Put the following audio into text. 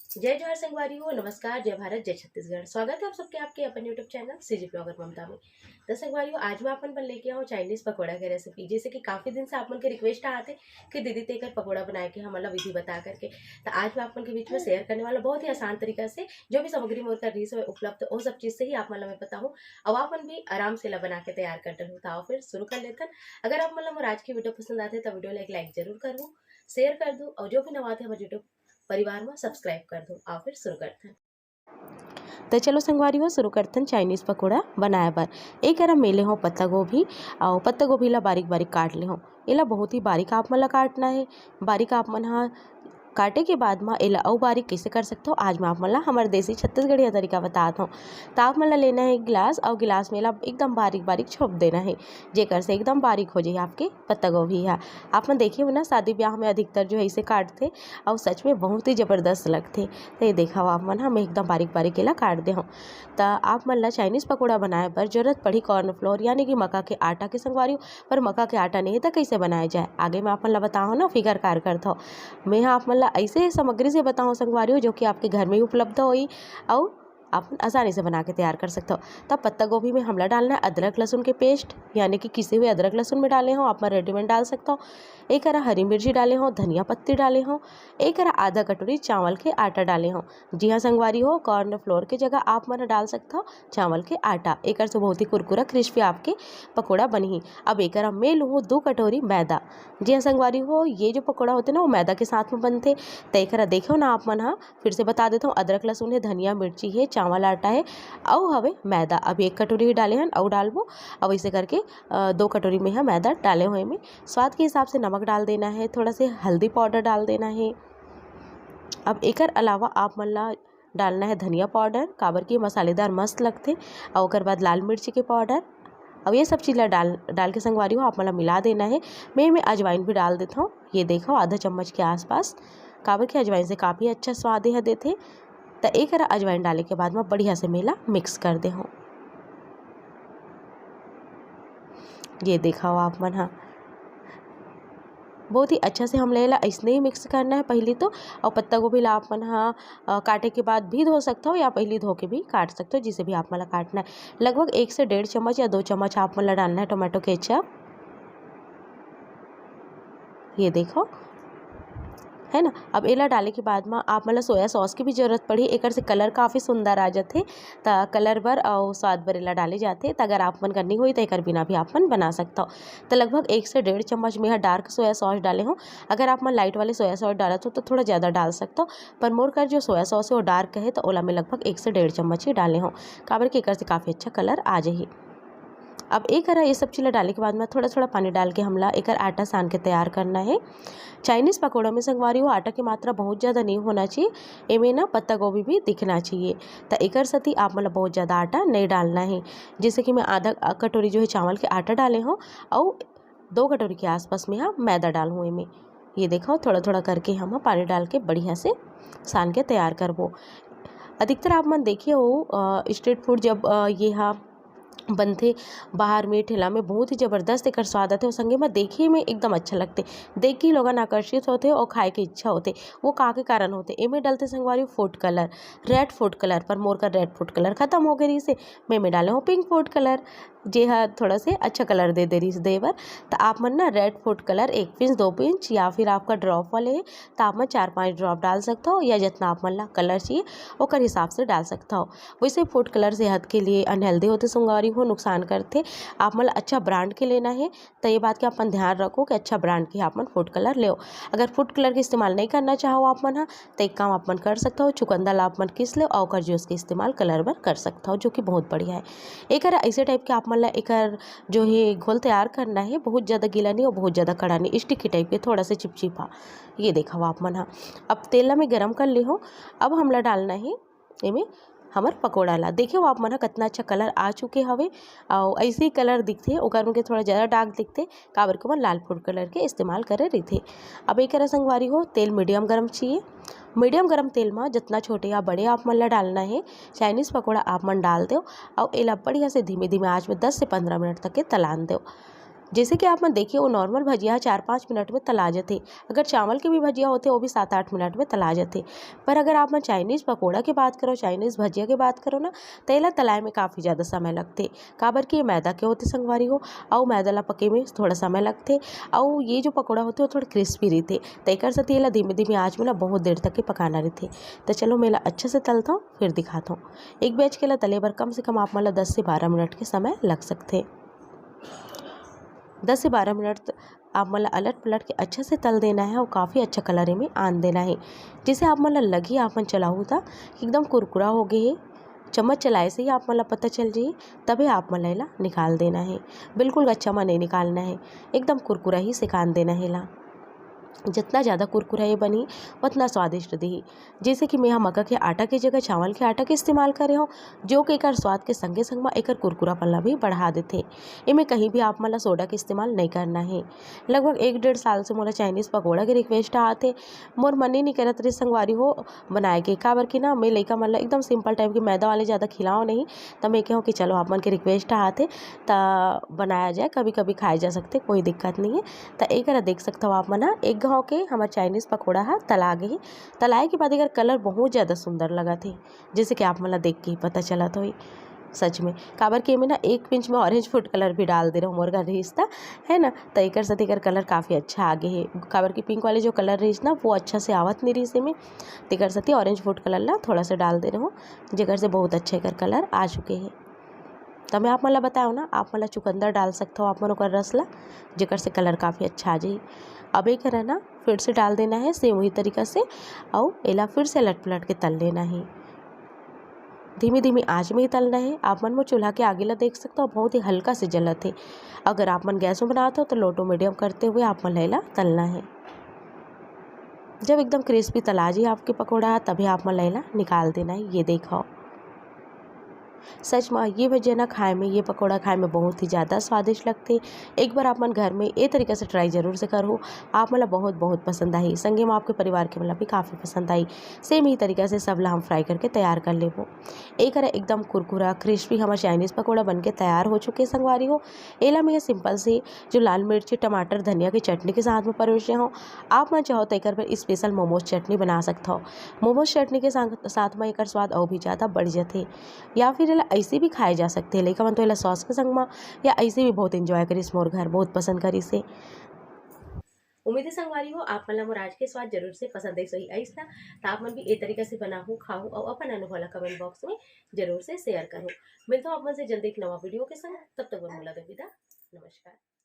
जय जोहार संगवारी हो, नमस्कार, जय भारत, जय छत्तीसगढ़। स्वागत है आप सबके आपके अपन यूट्यूब चैनल सीजी ब्लॉगर ममता में। तो संगवारी हो, आज मैं अपन पर लेके आऊँ चाइनीज पकौड़ा की रेसिपी। जैसे कि काफी दिन से आप मन के रिक्वेस्ट आते कि दीदी तेकर पकौड़ा बना के हमारा विधि बता करके, तो आज मैं अपन के बीच में शेयर करने वाला बहुत ही आसान तरीका से जो भी सामग्री मोर कर रही है उपलब्ध वो सब चीज से ही आप मतलब मैं पता हूँ। अब आप मन भी आराम से ला बना के तैयार कर डर तो आओ फिर शुरू कर लेते हैं। अगर आप मतलब आज की वीडियो पसंद आते तो वीडियो लाइक जरूर करूँ, शेयर कर दूँ और जो भी नवाते हमारे यूट्यूब परिवार में सब्सक्राइब कर दो। आओ फिर शुरू करते हैं। तो चलो संगवारी हो शुरू करते हैं चाइनीज़ पकौड़ा बनाए बर। एक अरा मेले हो पत्ता गोभी और पत्ता गोभी ला बारीक बारीक काट ले हो। एला बहुत ही बारीक आप मन ला काटना है। बारीक आप मन हा काटे के बाद में एला अउ बारीक कैसे कर सकते हो आज मैं आप मन ला हमारे देसी छत्तीसगढ़िया तरीका बताता हूँ। तो आप मन ला लेना है एक गिलास और गिलास में एला एकदम बारीक बारीक छोप देना है, जेकर से एकदम बारीक हो जाए आपके पत्ता गोभी है। आप मन देखिए हो ना, शादी ब्याह में अधिकतर जो है इसे काटते और सच में बहुत ही ज़बरदस्त लगते। तो ये देखा आप मन हम एकदम बारीक बारीक एला काट दे हूँ। तो आप मन ला चाइनीज़ पकौड़ा बनाए पर जरूरत पड़ी कॉर्नफ्लोर यानी कि मक्का के आटा के संगवारी। पर मक्का के आटा नहीं तो कैसे बनाया जाए आगे मैं आप मन ला बताऊँ ना, फिगर कार करता हूँ। मैं आप मन ला ऐसे सामग्री से बताऊँ संगवारी हो जो कि आपके घर में ही उपलब्ध होई और आप आसानी से बना के तैयार कर सकते हो। तब पत्ता गोभी में हमला डालना है अदरक लहसुन के पेस्ट, यानी कि किसी हुए अदरक लहसुन में डाले हो आप मैं रेडीमेड डाल सकता हो। एक हरा हरी मिर्ची डाले हो, धनिया पत्ती डाले हो, एक हरा आधा कटोरी चावल के आटा डाले हो। जी हाँ संगवारी हो, कॉर्न फ्लोर की जगह आप मन डाल सकता हो चावल के आटा। एक से बहुत ही कुरकुरा क्रिस्पी आपके पकौड़ा बनी। अब एक मैं लूँ 2 कटोरी मैदा। जी हाँ संगवारी हो, ये जो पकौड़ा होते ना वो मैदा के साथ में बनते। तो एक देखो ना आप मन, हाँ फिर से बता देता हूँ, अदरक लहसुन है, धनिया मिर्ची है, चावल आटा है और हवे मैदा। अब 1 कटोरी ही डाले हैं और डालबो। अब ऐसे करके 2 कटोरी में है मैदा डाले हुए में। स्वाद के हिसाब से नमक डाल देना है, थोड़ा से हल्दी पाउडर डाल देना है। अब एक अलावा आप मन ला डालना है धनिया पाउडर, काबर की मसालेदार मस्त लगते। और ओकर बाद लाल मिर्ची के पाउडर। अब ये सब चीज़ डाल के संगवारी हो आप मतलब मिला देना है। मैं अजवाइन भी डाल देता हूँ, ये देखो आधा चम्मच के आसपास। काबर की अजवाइन से काफ़ी अच्छा स्वाद यह देते। तो एक अजवाइन डाले के बाद में बढ़िया से मेला मिक्स कर दे हूँ। ये देखा हो आप मन, हाँ बहुत ही अच्छा से हम लेला ऐसने ही मिक्स करना है पहले तो। और पत्ता गोभी ला आप मन हाँ काटे के बाद भी धो सकते हो या पहले धो के भी काट सकते हो, जिसे भी आप मन ला काटना है। लगभग 1 से 1.5 चम्मच या 2 चम्मच आप मन ला डालना है टोमेटो केचप। ये देखो है ना। अब एला डाले के बाद में आप मतलब सोया सॉस की भी जरूरत पड़ी, एक से कलर काफ़ी सुंदर आ जाते। तो कलर बर और स्वाद बर एला डाले जाते। तो अगर आप मन करनी हुई तो एक बिना भी आप मन बना सकता हो। तो लगभग 1 से 1.5 चम्मच में डार्क सोया सॉस डाले हो। अगर आप मन लाइट वाले सोया सॉस डाला तो थोड़ा ज़्यादा डाल सकते हो, पर मोर कर जो सोया सॉस है वो डार्क है तो ओला में लगभग 1 से 1.5 चम्मच ही डाले हो, काबर के एक से काफ़ी अच्छा कलर आ जाए। अब एक ये सब चीज़ें डालने के बाद में थोड़ा थोड़ा पानी डाल के हमला एक आटा सान के तैयार करना है। चाइनीज़ पकौड़ों में संगवारी हो आटा की मात्रा बहुत ज़्यादा नहीं होना चाहिए, इमें ना पत्ता गोभी भी दिखना चाहिए। तो एक सती आप मतलब बहुत ज़्यादा आटा नहीं डालना है। जैसे कि मैं आधा कटोरी जो है चावल के आटा डाले हों और 2 कटोरी के आसपास में हाँ मैदा डाल हूँ इमें। ये देखो थोड़ा थोड़ा करके हम पानी डाल के बढ़िया से सान के तैयार करबो। अधिकतर आप मन देखिए हो स्ट्रीट फूड जब ये हाँ बनते बाहर में ठेला में बहुत ही ज़बरदस्त एक स्वाद आते और संगे में देखिए में एकदम अच्छा लगते। देख के लोग आकर्षित होते और खाए की इच्छा होते। वो का के कारण होते इमें डालते संगवारी food colour, red food colour. पर मोर का रेड फूड कलर खत्म हो गई से मैं डाले हूँ पिंक फूड कलर, जे हाँ थोड़ा से अच्छा कलर दे रही से देवर। तो आप मन ना red food colour 1 pinch 2 pinch या फिर आपका ड्रॉप वाले है तो आप मन 4-5 ड्रॉप डाल सकता हो, या जितना आप मन ला कलर चाहिए ओकर हिसाब से डाल सकता हो। वैसे फूड कलर सेहत के लिए अनहेल्दी होते संगवारी हो, नुकसान करते। आप मन अच्छा ब्रांड के लेना है तो ये बात का अपन ध्यान रखो कि अच्छा ब्रांड के आप मन फूड कलर ले। अगर फूड कलर का इस्तेमाल नहीं करना चाहो आप मन तो एक काम आप मन कर सकते हो, चुकंदर आप मन किस ले और ओकर जूस के इस्तेमाल कलर पर कर सकता हो, जो कि बहुत बढ़िया है। एक ऐसे टाइप के आप मन ला एक जो है घोल तैयार करना है, बहुत ज़्यादा गीला नहीं और बहुत ज़्यादा कड़ा नहीं, स्टिकी टाइप के, थोड़ा सा चिपचिपा। ये देखा आप मन हाँ। अब तेल ला में गरम कर ली हो। अब हमला डालना है इमें हमार पकौड़ा ला। देखिए आप मन कितना अच्छा कलर आ चुके हवे और ऐसे ही कलर दिखते ओकर में के थोड़ा ज़्यादा डार्क दिखते, काबर को मन लाल फूड कलर के इस्तेमाल करे रही थे। अब एक संगवारी हो तेल मीडियम गरम चाहिए। मीडियम गरम तेल में जितना छोटे या बड़े आप मन ला डालना है चाइनीज़ पकौड़ा आप मन डाल दो और एला बढ़िया से धीमे धीमे आँच में 10 से 15 मिनट तक के तलान दो। जैसे कि आप मन देखिए वो नॉर्मल भजिया 4-5 मिनट में तला जाते। अगर चावल के भी भजिया होते वो भी 7-8 मिनट में तला जाते। पर अगर आप मन चाइनीज़ पकोड़ा की बात करो, चाइनीज़ भजिया की बात करो ना, तो एला तलाए में काफ़ी ज़्यादा समय लगते। काबर कि ये मैदा के होते संगवारी हो, और मैदा ला पके में थोड़ा समय लगते, और ये जो पकोड़ा होते वो थोड़ा क्रिस्पी रहते। तो एकर सेती एला धीमे-धीमे आँच में ना बहुत देर तक के पकाना रहते। तो चलो मैं एला अच्छे से तलता हूँ फिर दिखाता हूँ। एक बैच के एला तले बर कम से कम आप मन ला 10 से 12 मिनट के समय लग सकते। 10 से 12 मिनट आप मन ला अलट पलट के अच्छे से तल देना है और काफ़ी अच्छा कलर में आन देना है। जैसे आप मन ला लगी आप मन चलाऊ था एकदम कुरकुरा हो गए है। चम्मच चलाए से ही आप मन ला पता चल जाइए, तभी आप मन ला एला निकाल देना है। बिल्कुल कच्चा में नहीं निकालना है, एकदम कुरकुरा ही सिकान देना है ला। जितना ज़्यादा कुरकुरा ये बनी उतना स्वादिष्ट दिही। जैसे कि मैं यहाँ मक्का के आटा की जगह चावल के आटा के इस्तेमाल करे हूँ, जो कि एकर स्वाद के संगे संग में एकर कुरकुरापन ला भी बढ़ा देथे। इमें कहीं भी आप मन ला सोडा के इस्तेमाल नहीं करना है। लगभग 1-1.5 साल से मोला चाइनीज़ पकोड़ा के रिक्वेस्ट आथे। मोर मन ही नहीं करत रहे संगवारी हो बनाए के, काबर कि ना मैं लइका मन ला एकदम सिंपल टाइप के मैदा वाले ज़्यादा खिलाओ नहीं। तो मैं कहूँ कि चलो आप मन के रिक्वेस्ट आथे त बनाया जाए, कभी कभी खाए जा सकते, कोई दिक्कत नहीं है। तो एकरा देख सकते हो आप मन एक घाव के हमार चाइनीज़ पकोड़ा है तला गई। तलाए के बाद एकर कलर बहुत ज़्यादा सुंदर लगा थे, जैसे कि आप मन ला देख के ही पता चला तो सच में। काबर के में ना 1 पिंच में ऑरेंज फूड कलर भी डाल दे रहा हूँ मोर घर रिश्ता है ना। तो एकर साथ एकर कलर काफ़ी अच्छा आगे है। काबर की पिंक वाले जो कलर रहीस ना वो अच्छा से आवत नहीं रहीस में, तेकर साथ ऑरेंज फूड कलर ला थोड़ा सा डाल दे रहा हूँ, जेकर से बहुत अच्छे एकर कलर आ चुके हैं। तो मैं आप मन ला बताओ ना, आप मन ला चुकंदर डाल सकते हो आप मन ओकर रस ला, जेकर से कलर काफ़ी अच्छा आ जाए। अब एक है ना फिर से डाल देना है सेम वही तरीका से, और एला फिर से लट पलट के तल लेना है। धीमी धीमी आंच में ही तलना है। आप मन वो चूल्हा के आगे ला देख सकते हो बहुत ही हल्का से जलत है। अगर आप मन गैस में बनाते हो तो लो टू मीडियम करते हुए आप मन ला तलना है। जब एकदम क्रिस्पी तला जाए आपके पकौड़ा तभी आप मन ला निकाल देना है। ये देखो सच में ये भजिया ना खाए में, ये पकौड़ा खाए में बहुत ही ज़्यादा स्वादिष्ट लगते। एक बार आप मन घर में ये तरीके से ट्राई जरूर से करो, आप मतलब बहुत बहुत पसंद आई, संगे में आपके परिवार के मतलब भी काफ़ी पसंद आई। सेम ही तरीके से सब ला हम फ्राई करके तैयार कर लेबो। एक है एकदम कुरकुरा क्रिस्पी हमारा चाइनीज़ पकौड़ा बन के तैयार हो चुके संगवारी हो। एला में सिंपल से जो लाल मिर्ची टमाटर धनिया की चटनी के साथ में परोसे हो। आप मन चाहो तो एक पर स्पेशल मोमोज चटनी बना सकते हो। मोमोज चटनी के साथ में एक स्वाद और भी ज़्यादा बढ़ जाते, या फिर ऐसे भी खाए जा सकते हैं। लइका मन तो एला सॉस के संग में या ऐसे भी बहुत एंजॉय करिस, मोर घर बहुत पसंद करिस से। उम्मीद है संगवारी हो आप मन ला मोर आज के स्वाद जरूर से पसंद आई सही आइस ना। तो आप मन भी ए तरीका से बनाहू खाओ और अपन अनुभव ला कमेंट बॉक्स में जरूर से शेयर करो। मिलता हूँ आप मन से जल्दी एक नवा वीडियो के संग, तब तक मोला दो विदा। नमस्कार।